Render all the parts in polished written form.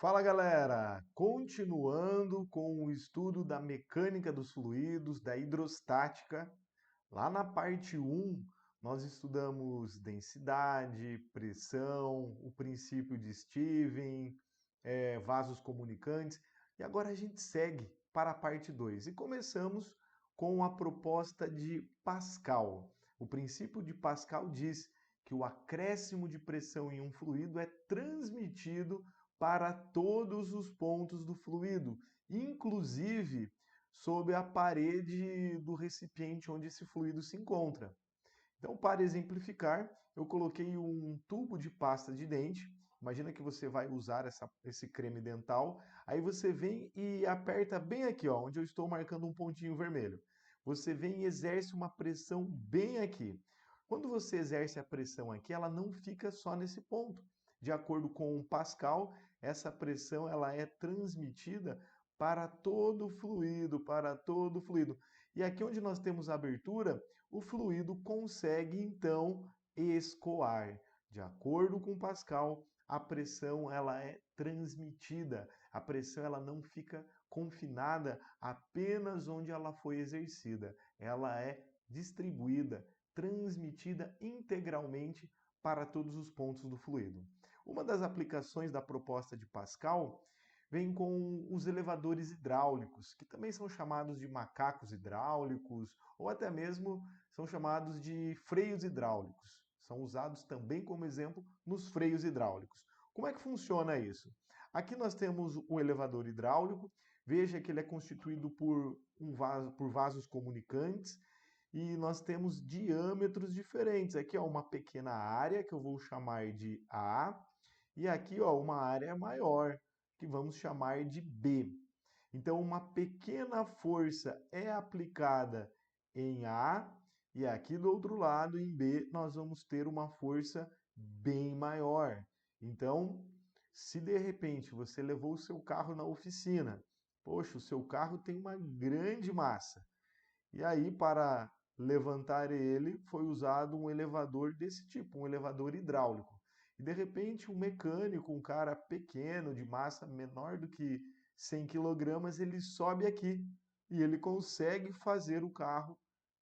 Fala galera, continuando com o estudo da mecânica dos fluidos, da hidrostática. Lá na parte 1, nós estudamos densidade, pressão, o princípio de Steven, vasos comunicantes, e agora a gente segue para a parte 2 e começamos com a proposta de Pascal. O princípio de Pascal diz que o acréscimo de pressão em um fluido é transmitido para todos os pontos do fluido, inclusive sob a parede do recipiente onde esse fluido se encontra. Então, para exemplificar, eu coloquei um tubo de pasta de dente. Imagina que você vai usar esse creme dental. Aí você vem e aperta bem aqui, ó, onde eu estou marcando um pontinho vermelho. Você vem e exerce uma pressão bem aqui. Quando você exerce a pressão aqui, ela não fica só nesse ponto. De acordo com o Pascal, essa pressão ela é transmitida para todo o fluido, para todo o fluido. E aqui onde nós temos a abertura, o fluido consegue então escoar. De acordo com Pascal, a pressão ela é transmitida. A pressão ela não fica confinada apenas onde ela foi exercida. Ela é distribuída, transmitida integralmente para todos os pontos do fluido. Uma das aplicações da proposta de Pascal vem com os elevadores hidráulicos, que também são chamados de macacos hidráulicos ou até mesmo são chamados de freios hidráulicos. São usados também como exemplo nos freios hidráulicos. Como é que funciona isso? Aqui nós temos o elevador hidráulico. Veja que ele é constituído por vasos comunicantes e nós temos diâmetros diferentes. Aqui ó, uma pequena área que eu vou chamar de A e aqui ó, uma área maior que vamos chamar de B. Então, uma pequena força é aplicada em A e aqui do outro lado, em B, nós vamos ter uma força bem maior. Então, se de repente você levou o seu carro na oficina, poxa, o seu carro tem uma grande massa. E aí, para levantar ele, foi usado um elevador desse tipo, um elevador hidráulico. E de repente, um mecânico, um cara pequeno, de massa menor do que 100 quilogramas, ele sobe aqui e ele consegue fazer o carro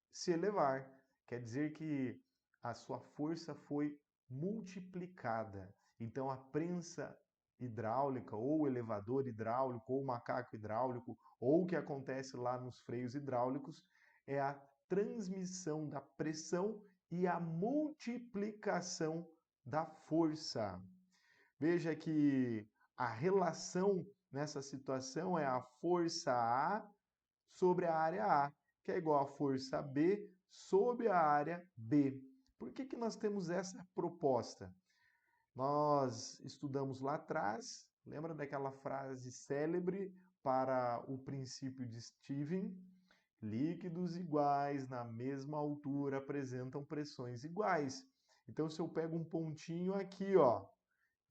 se elevar. Quer dizer que a sua força foi multiplicada. Então, a prensa hidráulica, ou elevador hidráulico, ou macaco hidráulico, ou o que acontece lá nos freios hidráulicos, é a transmissão da pressão e a multiplicação da força. Veja que a relação nessa situação é a força A sobre a área A, que é igual a força B sobre a área B. Por que nós temos essa proposta? Nós estudamos lá atrás, lembra daquela frase célebre para o princípio de Steven? Líquidos iguais na mesma altura apresentam pressões iguais. Então, se eu pego um pontinho aqui, ó,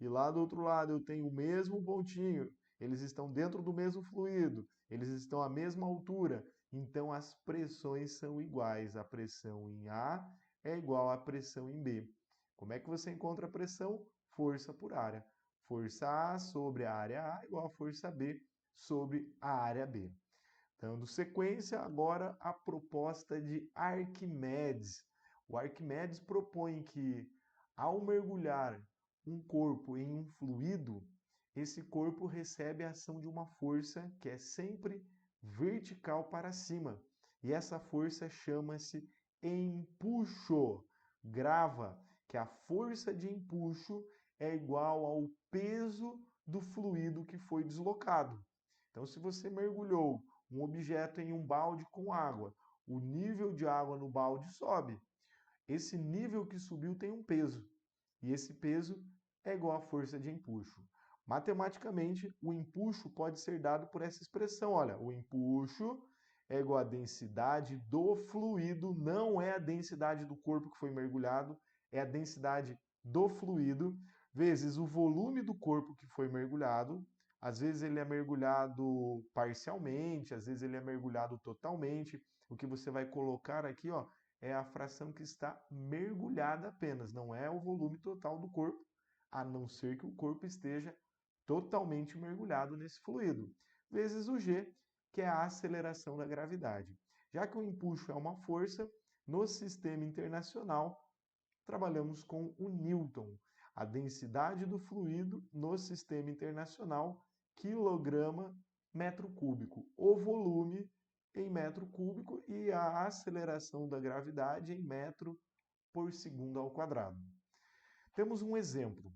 e lá do outro lado eu tenho o mesmo pontinho, eles estão dentro do mesmo fluido, eles estão à mesma altura, então as pressões são iguais. A pressão em A é igual à pressão em B. Como é que você encontra a pressão? Força por área. Força A sobre a área A igual a força B sobre a área B. Dando sequência, agora a proposta de Arquimedes. O Arquimedes propõe que, ao mergulhar um corpo em um fluido, esse corpo recebe a ação de uma força que é sempre vertical para cima. E essa força chama-se empuxo. Grava que a força de empuxo é igual ao peso do fluido que foi deslocado. Então, se você mergulhou um objeto em um balde com água, o nível de água no balde sobe. Esse nível que subiu tem um peso, e esse peso é igual à força de empuxo. Matematicamente, o empuxo pode ser dado por essa expressão. Olha, o empuxo é igual à densidade do fluido, não é a densidade do corpo que foi mergulhado, é a densidade do fluido, vezes o volume do corpo que foi mergulhado. Às vezes ele é mergulhado parcialmente, às vezes ele é mergulhado totalmente. O que você vai colocar aqui, ó, é a fração que está mergulhada apenas, não é o volume total do corpo, a não ser que o corpo esteja totalmente mergulhado nesse fluido, vezes o G, que é a aceleração da gravidade. Já que o empuxo é uma força, no sistema internacional, trabalhamos com o Newton, a densidade do fluido no sistema internacional, quilograma metro cúbico, o volume em metro cúbico e a aceleração da gravidade em metro por segundo ao quadrado. Temos um exemplo.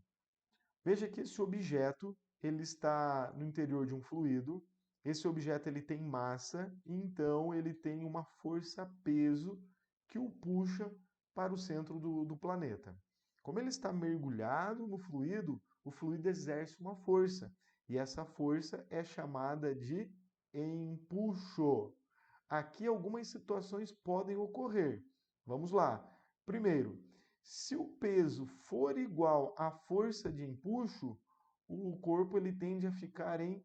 Veja que esse objeto ele está no interior de um fluido. Esse objeto ele tem massa, então ele tem uma força-peso que o puxa para o centro do planeta. Como ele está mergulhado no fluido, o fluido exerce uma força, e essa força é chamada de empuxo. Aqui algumas situações podem ocorrer. Vamos lá. Primeiro, se o peso for igual à força de empuxo, o corpo ele tende a ficar em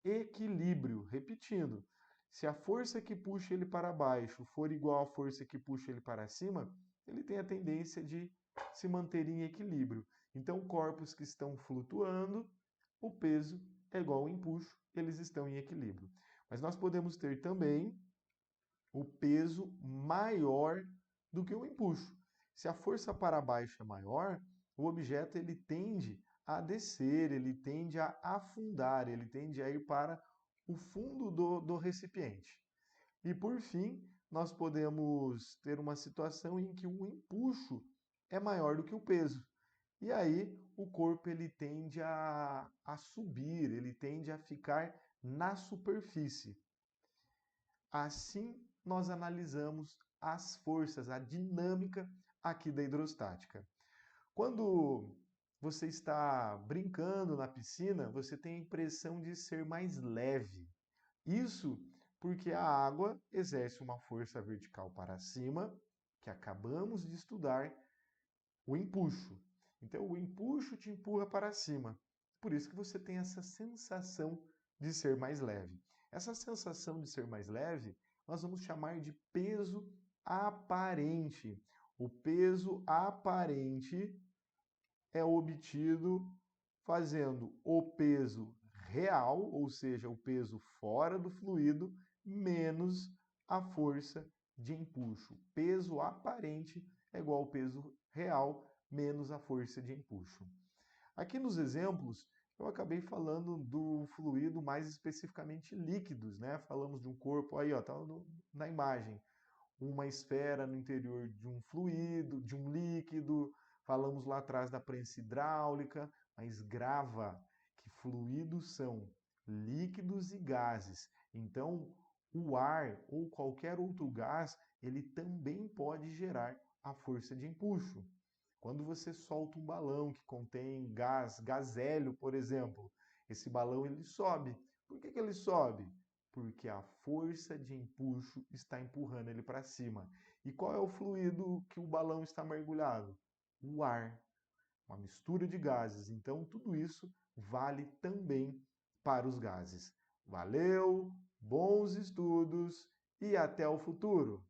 equilíbrio. Repetindo, se a força que puxa ele para baixo for igual à força que puxa ele para cima, ele tem a tendência de se manter em equilíbrio. Então, corpos que estão flutuando, o peso é igual ao empuxo, eles estão em equilíbrio. Mas nós podemos ter também o peso maior do que o empuxo. Se a força para baixo é maior, o objeto ele tende a descer, ele tende a afundar, ele tende a ir para o fundo do recipiente. E por fim, nós podemos ter uma situação em que o empuxo é maior do que o peso. E aí o corpo ele tende a subir, ele tende a ficar na superfície. Assim, nós analisamos as forças, a dinâmica aqui da hidrostática. Quando você está brincando na piscina, você tem a impressão de ser mais leve. Isso porque a água exerce uma força vertical para cima, que acabamos de estudar, o empuxo. Então, o empuxo te empurra para cima. Por isso que você tem essa sensação de ser mais leve. Essa sensação de ser mais leve, nós vamos chamar de peso aparente. O peso aparente é obtido fazendo o peso real, ou seja, o peso fora do fluido, menos a força de empuxo. Peso aparente é igual ao peso real menos a força de empuxo. Aqui nos exemplos, eu acabei falando do fluido mais especificamente líquidos, né? Falamos de um corpo, aí ó, tá na imagem, uma esfera no interior de um fluido, de um líquido. Falamos lá atrás da prensa hidráulica, mas grava que fluidos são líquidos e gases. Então, o ar ou qualquer outro gás, ele também pode gerar a força de empuxo. Quando você solta um balão que contém gás hélio, por exemplo, esse balão ele sobe. Por que ele sobe? Porque a força de empuxo está empurrando ele para cima. E qual é o fluido que o balão está mergulhado? O ar, uma mistura de gases. Então, tudo isso vale também para os gases. Valeu, bons estudos e até o futuro!